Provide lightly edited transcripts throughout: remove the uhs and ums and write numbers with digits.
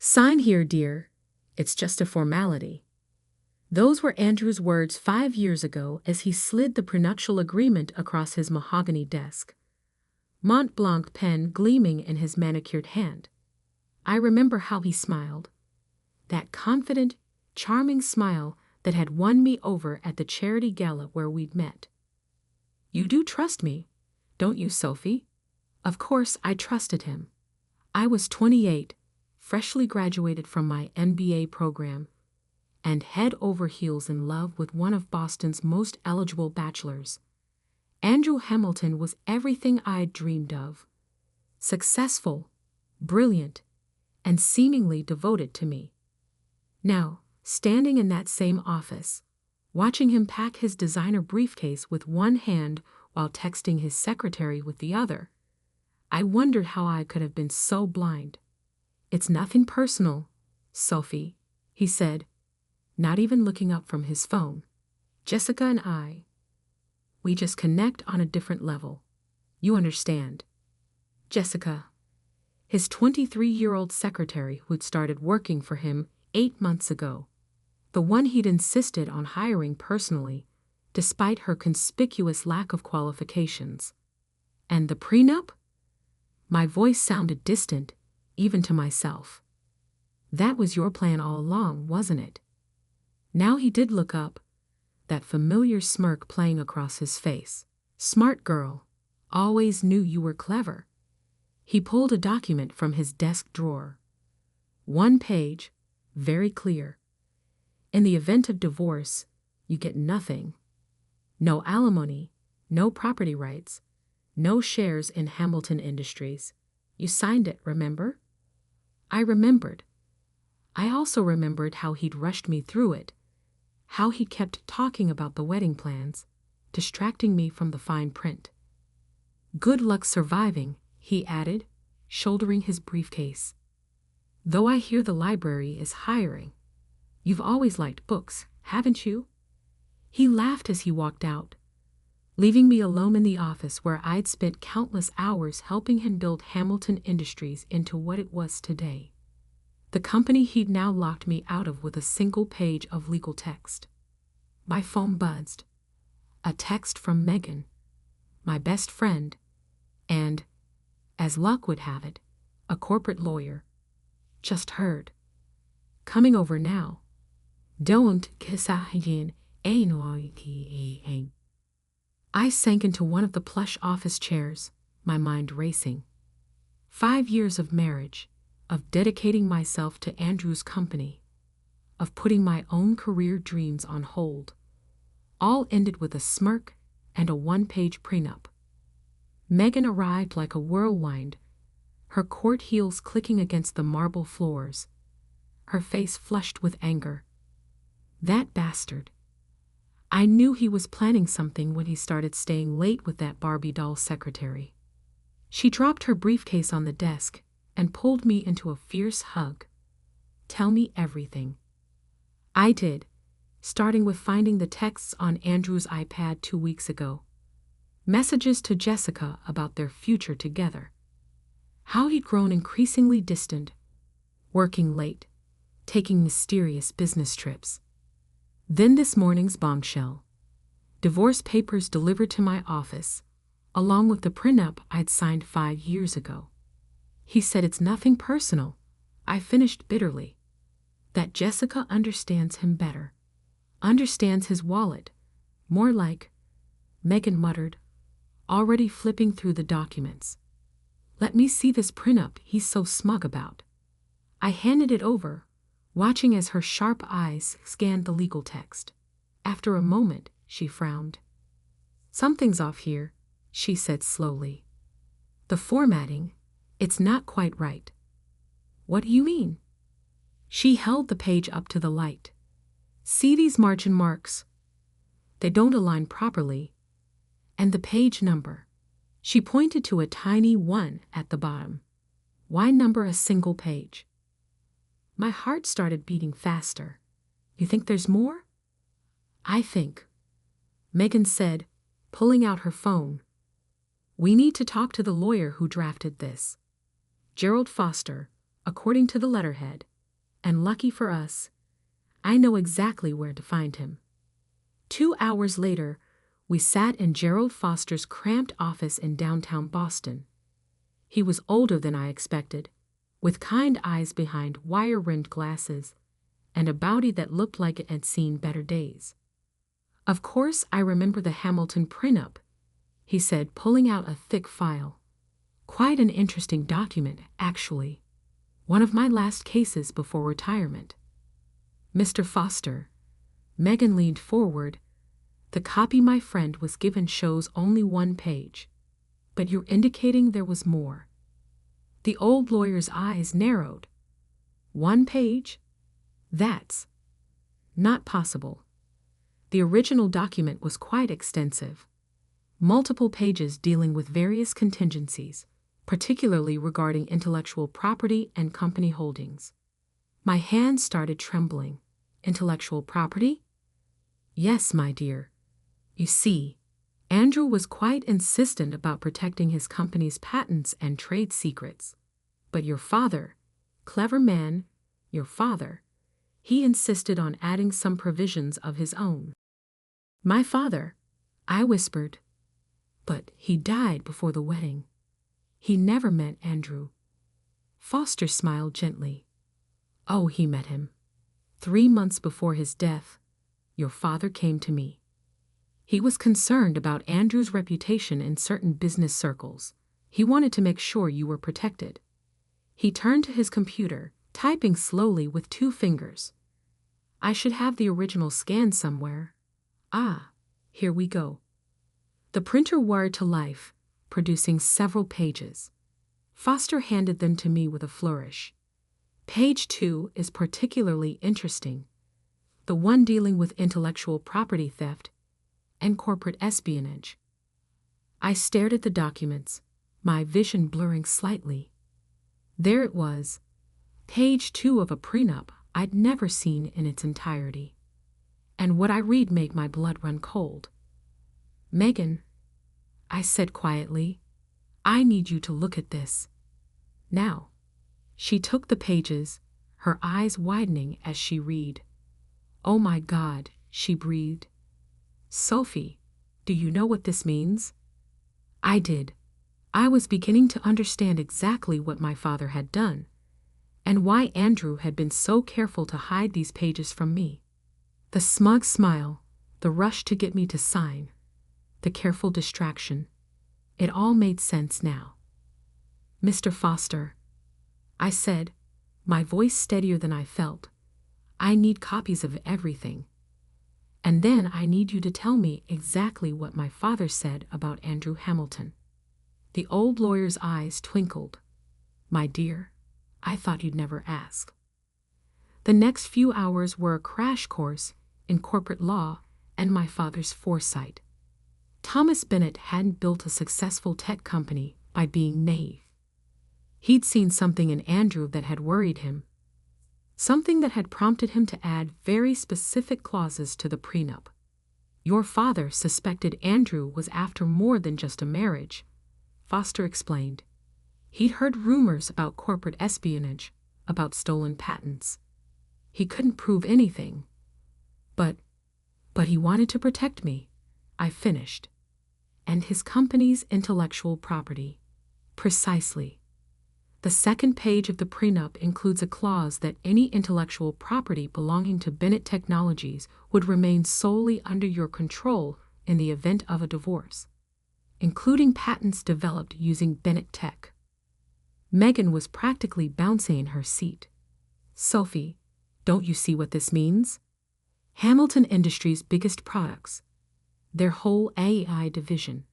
Sign here, dear. It's just a formality. Those were Andrew's words 5 years ago as he slid the prenuptial agreement across his mahogany desk, Mont Blanc pen gleaming in his manicured hand. I remember how he smiled. That confident, charming smile that had won me over at the charity gala where we'd met. You do trust me, don't you, Sophie? Of course I trusted him. I was 28, freshly graduated from my MBA program, and head over heels in love with one of Boston's most eligible bachelors. Andrew Hamilton was everything I'd dreamed of. Successful, brilliant, and seemingly devoted to me. Now, standing in that same office, watching him pack his designer briefcase with one hand while texting his secretary with the other, I wondered how I could have been so blind. It's nothing personal, Sophie, he said, not even looking up from his phone. Jessica and I, we just connect on a different level. You understand. Jessica, his 23-year-old secretary who'd started working for him 8 months ago, the one he'd insisted on hiring personally, despite her conspicuous lack of qualifications. And the prenup? My voice sounded distant, even to myself. That was your plan all along, wasn't it? Now he did look up, that familiar smirk playing across his face. Smart girl, always knew you were clever. He pulled a document from his desk drawer. 1 page, very clear. In the event of divorce, you get nothing. No alimony, no property rights, no shares in Hamilton Industries. You signed it, remember? I remembered. I also remembered how he'd rushed me through it, how he kept talking about the wedding plans, distracting me from the fine print. Good luck surviving, he added, shouldering his briefcase. Though I hear the library is hiring. You've always liked books, haven't you? He laughed as he walked out, leaving me alone in the office where I'd spent countless hours helping him build Hamilton Industries into what it was today. The company he'd now locked me out of with a single page of legal text. My phone buzzed. A text from Megan, my best friend, and, as luck would have it, a corporate lawyer. Just heard. Coming over now. Don't kisahin ainoihi. I sank into one of the plush office chairs, my mind racing. 5 years of marriage, of dedicating myself to Andrew's company, of putting my own career dreams on hold, all ended with a smirk and a 1-page prenup. Megan arrived like a whirlwind, her court heels clicking against the marble floors, her face flushed with anger. That bastard. I knew he was planning something when he started staying late with that Barbie doll secretary. She dropped her briefcase on the desk and pulled me into a fierce hug. Tell me everything. I did, starting with finding the texts on Andrew's iPad 2 weeks ago. Messages to Jessica about their future together. How he'd grown increasingly distant, working late, taking mysterious business trips. Then this morning's bombshell. Divorce papers delivered to my office, along with the prenup I'd signed 5 years ago. He said it's nothing personal. I finished bitterly. That Jessica understands him better. Understands his wallet. More like, Megan muttered, already flipping through the documents. Let me see this prenup he's so smug about. I handed it over, watching as her sharp eyes scanned the legal text. After a moment, she frowned. Something's off here, she said slowly. The formatting, it's not quite right. What do you mean? She held the page up to the light. See these margin marks? They don't align properly. And the page number. She pointed to a tiny 1 at the bottom. Why number a single page? My heart started beating faster. You think there's more? I think. Megan said, pulling out her phone. We need to talk to the lawyer who drafted this. Gerald Foster, according to the letterhead, and lucky for us, I know exactly where to find him. 2 hours later, we sat in Gerald Foster's cramped office in downtown Boston. He was older than I expected, with kind eyes behind wire-rimmed glasses, and a body that looked like it had seen better days. "Of course I remember the Hamilton Prenup," he said, pulling out a thick file. "Quite an interesting document, actually. One of my last cases before retirement." "Mr. Foster," Megan leaned forward, "the copy my friend was given shows only 1 page. But you're indicating there was more." The old lawyer's eyes narrowed. "1 page? That's not possible." The original document was quite extensive. Multiple pages dealing with various contingencies, particularly regarding intellectual property and company holdings. My hands started trembling. "Intellectual property?" "Yes, my dear. You see, Andrew was quite insistent about protecting his company's patents and trade secrets. But your father, clever man, your father, he insisted on adding some provisions of his own." "My father," I whispered. "But he died before the wedding. He never met Andrew." Foster smiled gently. "Oh, he met him. 3 months before his death, your father came to me. He was concerned about Andrew's reputation in certain business circles. He wanted to make sure you were protected." He turned to his computer, typing slowly with 2 fingers. "I should have the original scanned somewhere. Ah, here we go." The printer whirred to life, producing several pages. Foster handed them to me with a flourish. "Page 2 is particularly interesting. The one dealing with intellectual property theft and corporate espionage." I stared at the documents, my vision blurring slightly. There it was, page 2 of a prenup I'd never seen in its entirety. And what I read made my blood run cold. "Megan," I said quietly, "I need you to look at this. Now." She took the pages, her eyes widening as she read. "Oh my God," she breathed. "Sophie, do you know what this means?" I did. I was beginning to understand exactly what my father had done, and why Andrew had been so careful to hide these pages from me. The smug smile, the rush to get me to sign, the careful distraction. It all made sense now. "Mr. Foster," I said, my voice steadier than I felt, "I need copies of everything. And then I need you to tell me exactly what my father said about Andrew Hamilton." The old lawyer's eyes twinkled. "My dear, I thought you'd never ask." The next few hours were a crash course in corporate law and my father's foresight. Thomas Bennett hadn't built a successful tech company by being naive. He'd seen something in Andrew that had worried him, something that had prompted him to add very specific clauses to the prenup. "Your father suspected Andrew was after more than just a marriage," Foster explained. "He'd heard rumors about corporate espionage, about stolen patents. He couldn't prove anything. But he wanted to protect me," I finished. "And his company's intellectual property." "Precisely." The second page of the prenup includes a clause that any intellectual property belonging to Bennett Technologies would remain solely under your control in the event of a divorce, including patents developed using Bennett Tech. Megan was practically bouncing in her seat. "Sophie, don't you see what this means? Hamilton Industries' biggest products, their whole AI division,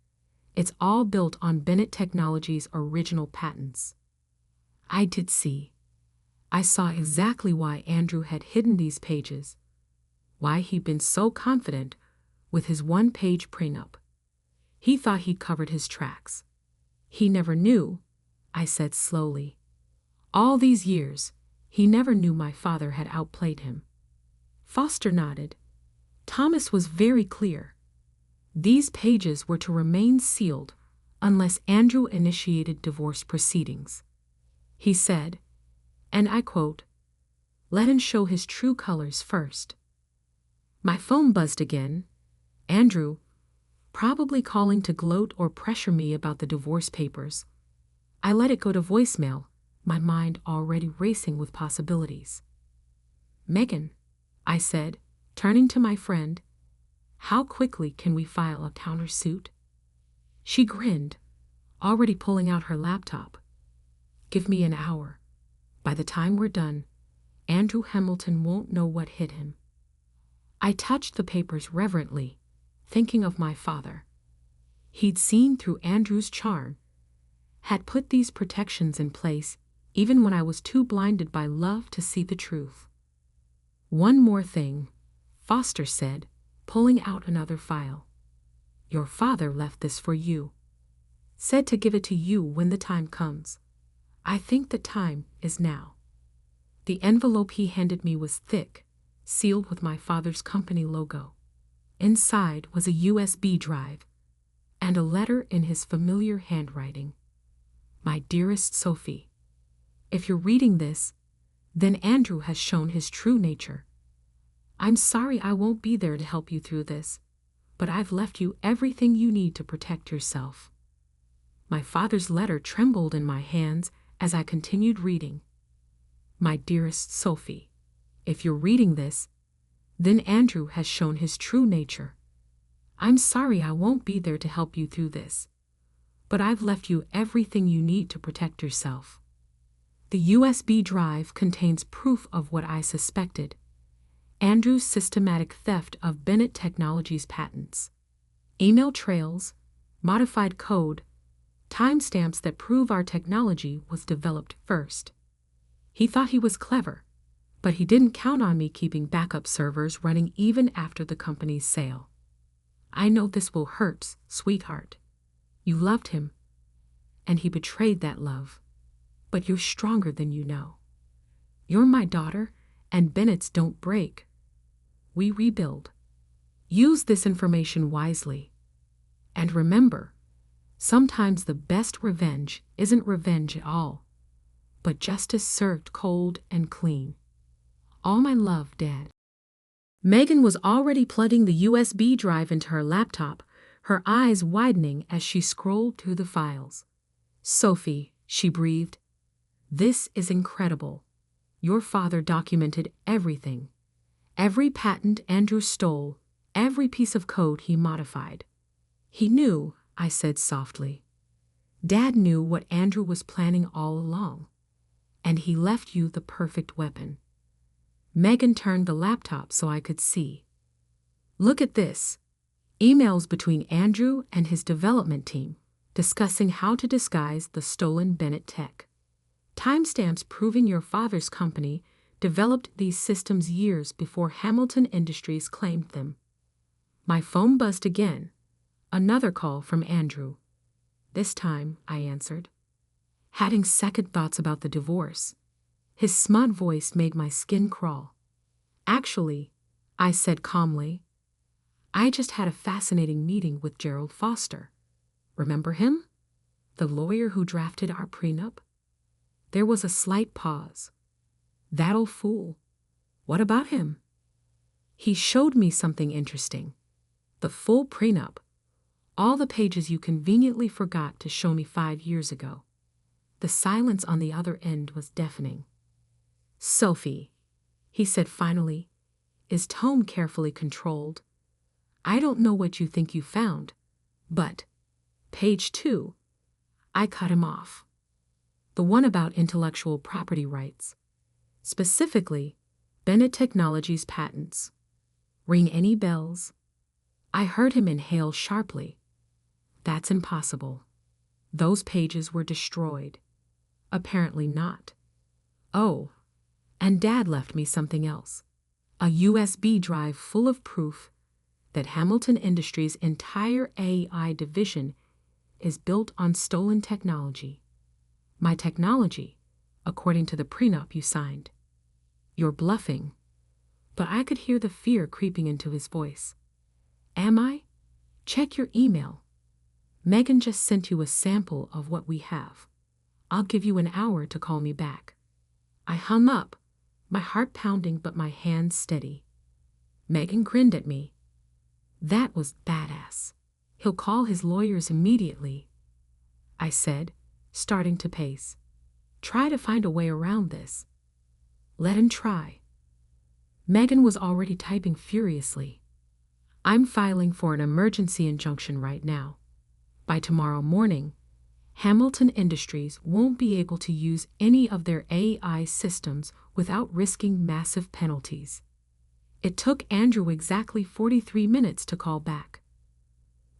it's all built on Bennett Technologies' original patents." I did see. I saw exactly why Andrew had hidden these pages, why he'd been so confident with his 1-page prenup. He thought he'd covered his tracks. "He never knew," I said slowly. "All these years, he never knew my father had outplayed him." Foster nodded. Thomas was very clear. These pages were to remain sealed unless Andrew initiated divorce proceedings. He said, and I quote, Let him show his true colors first. My phone buzzed again. Andrew, probably calling to gloat or pressure me about the divorce papers. I let it go to voicemail, my mind already racing with possibilities. Megan, I said, turning to my friend, how quickly can we file a countersuit? She grinned, already pulling out her laptop. Give me an hour. By the time we're done, Andrew Hamilton won't know what hit him. I touched the papers reverently, thinking of my father. He'd seen through Andrew's charm, had put these protections in place even when I was too blinded by love to see the truth. One more thing, Foster said, pulling out another file. Your father left this for you. Said to give it to you when the time comes. I think the time is now. The envelope he handed me was thick, sealed with my father's company logo. Inside was a USB drive and a letter in his familiar handwriting. My dearest Sophie, if you're reading this, then Andrew has shown his true nature. I'm sorry I won't be there to help you through this, but I've left you everything you need to protect yourself. My father's letter trembled in my hands as I continued reading. My dearest Sophie, if you're reading this, then Andrew has shown his true nature. I'm sorry I won't be there to help you through this, but I've left you everything you need to protect yourself. The USB drive contains proof of what I suspected: Andrew's systematic theft of Bennett Technologies patents. Email trails, modified code, timestamps that prove our technology was developed first. He thought he was clever, but he didn't count on me keeping backup servers running even after the company's sale. I know this will hurt, sweetheart. You loved him, and he betrayed that love. But you're stronger than you know. You're my daughter, and Bennett's don't break. We rebuild. Use this information wisely. And remember, sometimes the best revenge isn't revenge at all, but justice served cold and clean. All my love, Dad. Megan was already plugging the USB drive into her laptop, her eyes widening as she scrolled through the files. Sophie, she breathed. This is incredible. Your father documented everything. Every patent Andrew stole, every piece of code he modified. He knew, I said softly. Dad knew what Andrew was planning all along. And he left you the perfect weapon. Megan turned the laptop so I could see. Look at this. Emails between Andrew and his development team, discussing how to disguise the stolen Bennett tech. Timestamps proving your father's company developed these systems years before Hamilton Industries claimed them. My phone buzzed again. Another call from Andrew. This time, I answered, having second thoughts about the divorce. His smug voice made my skin crawl. Actually, I said calmly, I just had a fascinating meeting with Gerald Foster. Remember him? The lawyer who drafted our prenup? There was a slight pause. That old fool. What about him? He showed me something interesting. The full prenup. All the pages you conveniently forgot to show me 5 years ago. The silence on the other end was deafening. Sophie, he said finally, his tone carefully controlled. I don't know what you think you found, but page 2. I cut him off. The one about intellectual property rights. Specifically, Bennett Technologies patents. Ring any bells? I heard him inhale sharply. That's impossible. Those pages were destroyed. Apparently not. Oh, and Dad left me something else. A USB drive full of proof that Hamilton Industries' entire AI division is built on stolen technology. My technology, according to the prenup you signed. You're bluffing. But I could hear the fear creeping into his voice. Am I? Check your email. Megan just sent you a sample of what we have. I'll give you an hour to call me back. I hung up, my heart pounding but my hands steady. Megan grinned at me. That was badass. He'll call his lawyers immediately, I said, starting to pace. Try to find a way around this. Let him try. Megan was already typing furiously. I'm filing for an emergency injunction right now. By tomorrow morning, Hamilton Industries won't be able to use any of their AI systems without risking massive penalties. It took Andrew exactly 43 minutes to call back.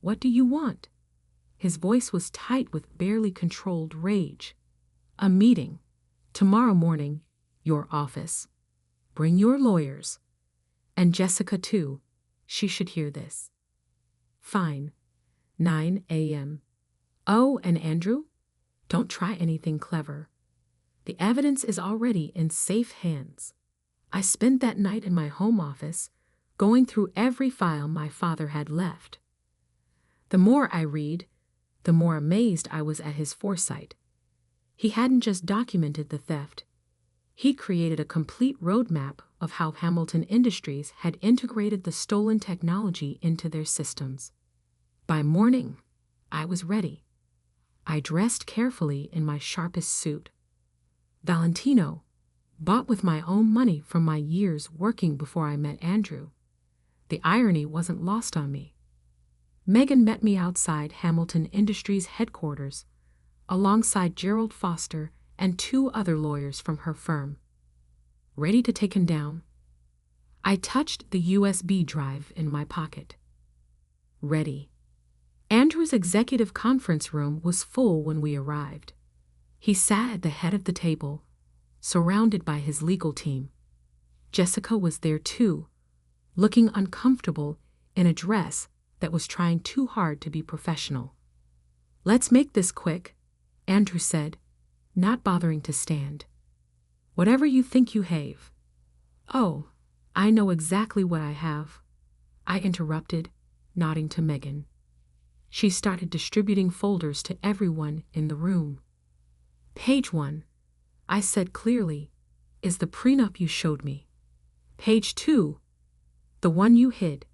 What do you want? His voice was tight with barely controlled rage. A meeting. Tomorrow morning, your office. Bring your lawyers. And Jessica too. She should hear this. Fine. 9 a.m. Oh, and Andrew? Don't try anything clever. The evidence is already in safe hands. I spent that night in my home office, going through every file my father had left. The more I read, the more amazed I was at his foresight. He hadn't just documented the theft. He created a complete roadmap of how Hamilton Industries had integrated the stolen technology into their systems. By morning, I was ready. I dressed carefully in my sharpest suit. Valentino, bought with my own money from my years working before I met Andrew. The irony wasn't lost on me. Megan met me outside Hamilton Industries headquarters, alongside Gerald Foster and 2 other lawyers from her firm. Ready to take him down? I touched the USB drive in my pocket. Ready. Andrew's executive conference room was full when we arrived. He sat at the head of the table, surrounded by his legal team. Jessica was there too, looking uncomfortable in a dress that was trying too hard to be professional. Let's make this quick, Andrew said, not bothering to stand. Whatever you think you have. Oh, I know exactly what I have, I interrupted, nodding to Megan. She started distributing folders to everyone in the room. Page 1, I said clearly, is the prenup you showed me. Page 2, the one you hid,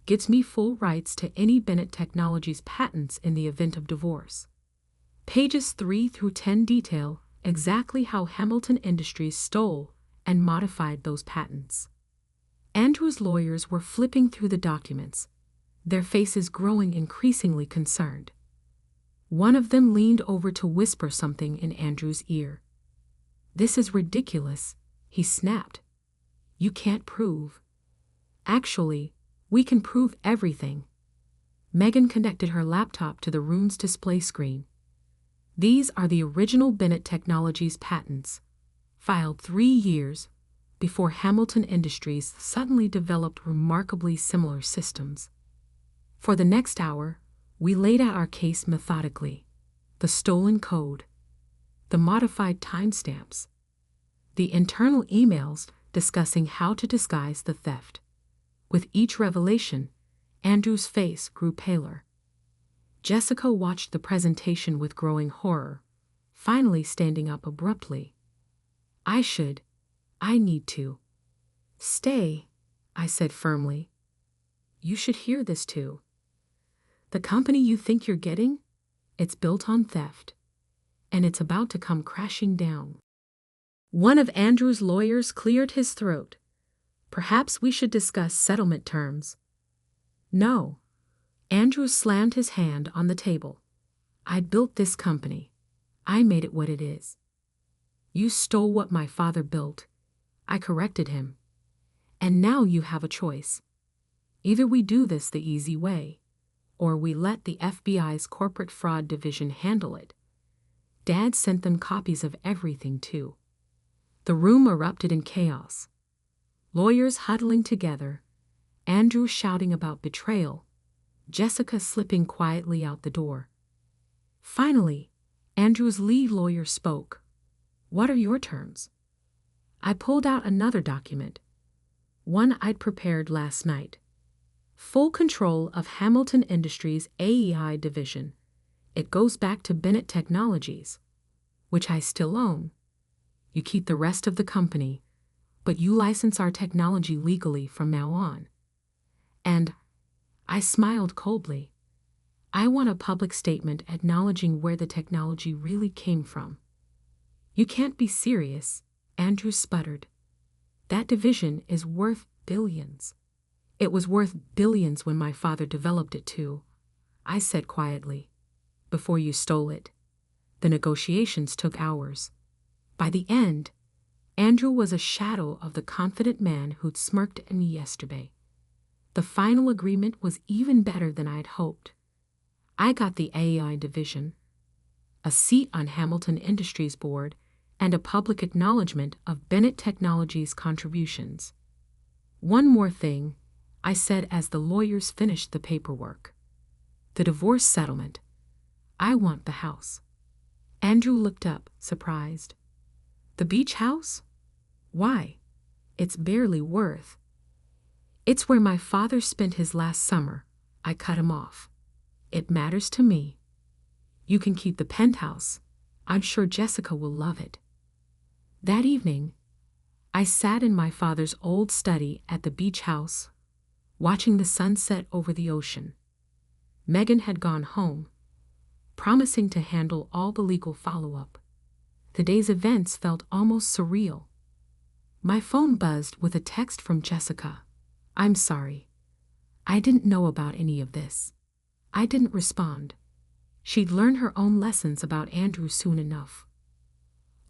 gives me full rights to any Bennett Technologies patents in the event of divorce. Pages 3 through 10 detail exactly how Hamilton Industries stole and modified those patents. Andrew's lawyers were flipping through the documents, their faces growing increasingly concerned. One of them leaned over to whisper something in Andrew's ear. This is ridiculous, he snapped. You can't prove. Actually, we can prove everything. Megan connected her laptop to the room's display screen. These are the original Bennett Technologies patents, filed 3 years before Hamilton Industries suddenly developed remarkably similar systems. For the next hour, we laid out our case methodically. The stolen code, the modified timestamps, the internal emails discussing how to disguise the theft. With each revelation, Andrew's face grew paler. Jessica watched the presentation with growing horror, finally standing up abruptly. I need to. Stay, I said firmly. You should hear this too. The company you think you're getting, it's built on theft, and it's about to come crashing down. One of Andrew's lawyers cleared his throat. Perhaps we should discuss settlement terms. No. Andrew slammed his hand on the table. I built this company. I made it what it is. You stole what my father built. I corrected him. And now you have a choice. Either we do this the easy way, or we let the FBI's corporate fraud division handle it. Dad sent them copies of everything, too. The room erupted in chaos. Lawyers huddling together, Andrew shouting about betrayal, Jessica slipping quietly out the door. Finally, Andrew's lead lawyer spoke. What are your terms? I pulled out another document, one I'd prepared last night. Full control of Hamilton Industries' AEI division. It goes back to Bennett Technologies, which I still own. You keep the rest of the company, but you license our technology legally from now on. And I smiled coldly. I want a public statement acknowledging where the technology really came from. You can't be serious, Andrew sputtered. That division is worth billions. It was worth billions when my father developed it too, I said quietly. Before you stole it. The negotiations took hours. By the end, Andrew was a shadow of the confident man who'd smirked at me yesterday. The final agreement was even better than I'd hoped. I got the AI division, a seat on Hamilton Industries board, and a public acknowledgement of Bennett Technologies' contributions. One more thing, I said as the lawyers finished the paperwork. The divorce settlement. I want the house. Andrew looked up, surprised. The beach house? Why? It's barely worth. It's where my father spent his last summer. I cut him off. It matters to me. You can keep the penthouse. I'm sure Jessica will love it. That evening, I sat in my father's old study at the beach house, watching the sunset over the ocean. Megan had gone home, promising to handle all the legal follow-up. The day's events felt almost surreal. My phone buzzed with a text from Jessica. I'm sorry. I didn't know about any of this. I didn't respond. She'd learn her own lessons about Andrew soon enough.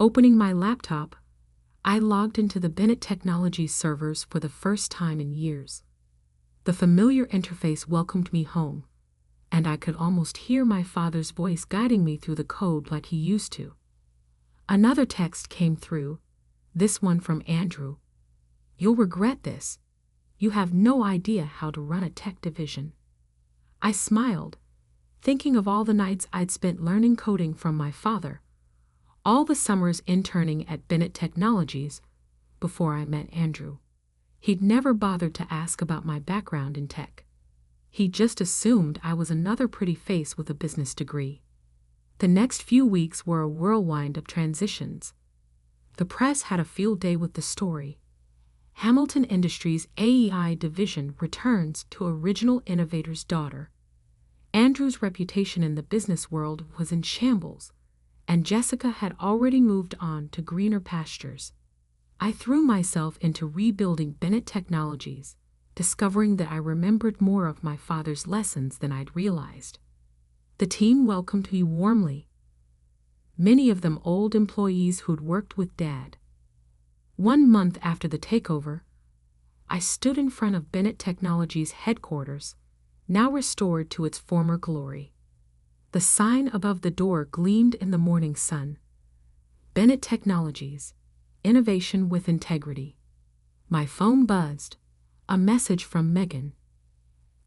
Opening my laptop, I logged into the Bennett Technologies servers for the first time in years. The familiar interface welcomed me home, and I could almost hear my father's voice guiding me through the code like he used to. Another text came through, this one from Andrew. You'll regret this. You have no idea how to run a tech division. I smiled, thinking of all the nights I'd spent learning coding from my father, all the summers interning at Bennett Technologies before I met Andrew. He'd never bothered to ask about my background in tech. He just assumed I was another pretty face with a business degree. The next few weeks were a whirlwind of transitions. The press had a field day with the story. Hamilton Industries' AEI division returns to original innovator's daughter. Andrew's reputation in the business world was in shambles, and Jessica had already moved on to greener pastures. I threw myself into rebuilding Bennett Technologies, discovering that I remembered more of my father's lessons than I'd realized. The team welcomed me warmly, many of them old employees who'd worked with Dad. 1 month after the takeover, I stood in front of Bennett Technologies' headquarters, now restored to its former glory. The sign above the door gleamed in the morning sun. Bennett Technologies, innovation with integrity. My phone buzzed, a message from Megan.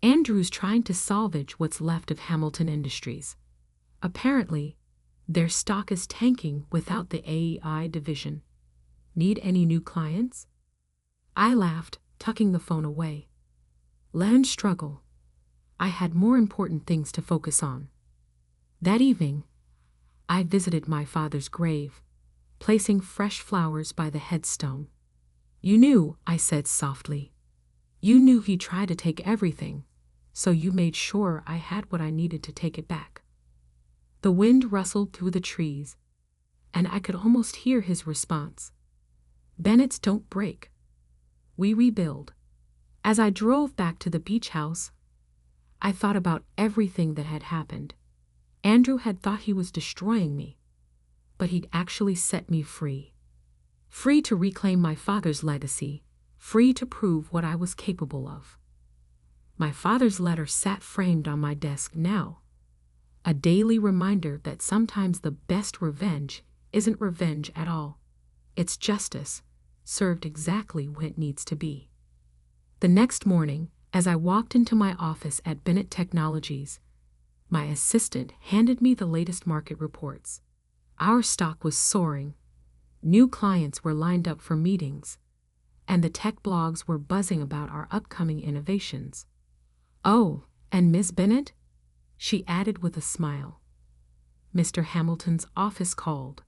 Andrew's trying to salvage what's left of Hamilton Industries. Apparently, their stock is tanking without the AEI division. Need any new clients? I laughed, tucking the phone away. Let him struggle. I had more important things to focus on. That evening, I visited my father's grave, placing fresh flowers by the headstone. You knew, I said softly. You knew he tried to take everything, so you made sure I had what I needed to take it back. The wind rustled through the trees, and I could almost hear his response. Bennett's don't break. We rebuild. As I drove back to the beach house, I thought about everything that had happened. Andrew had thought he was destroying me, but he'd actually set me free. Free to reclaim my father's legacy, free to prove what I was capable of. My father's letter sat framed on my desk now, a daily reminder that sometimes the best revenge isn't revenge at all. It's justice, served exactly when it needs to be. The next morning, as I walked into my office at Bennett Technologies, my assistant handed me the latest market reports. Our stock was soaring. New clients were lined up for meetings, and the tech blogs were buzzing about our upcoming innovations. Oh, and Miss Bennett? She added with a smile. Mr. Hamilton's office called.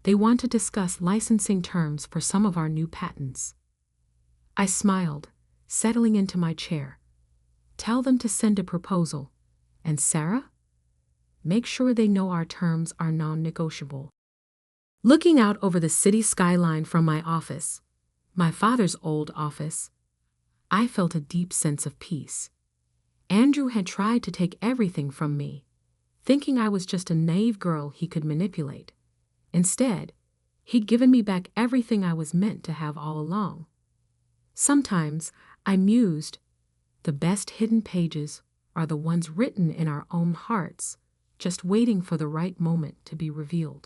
They want to discuss licensing terms for some of our new patents. I smiled, settling into my chair. Tell them to send a proposal. And Sarah? Make sure they know our terms are non-negotiable. Looking out over the city skyline from my office, my father's old office, I felt a deep sense of peace. Andrew had tried to take everything from me, thinking I was just a naive girl he could manipulate. Instead, he'd given me back everything I was meant to have all along. Sometimes I mused, the best hidden pages are the ones written in our own hearts, just waiting for the right moment to be revealed.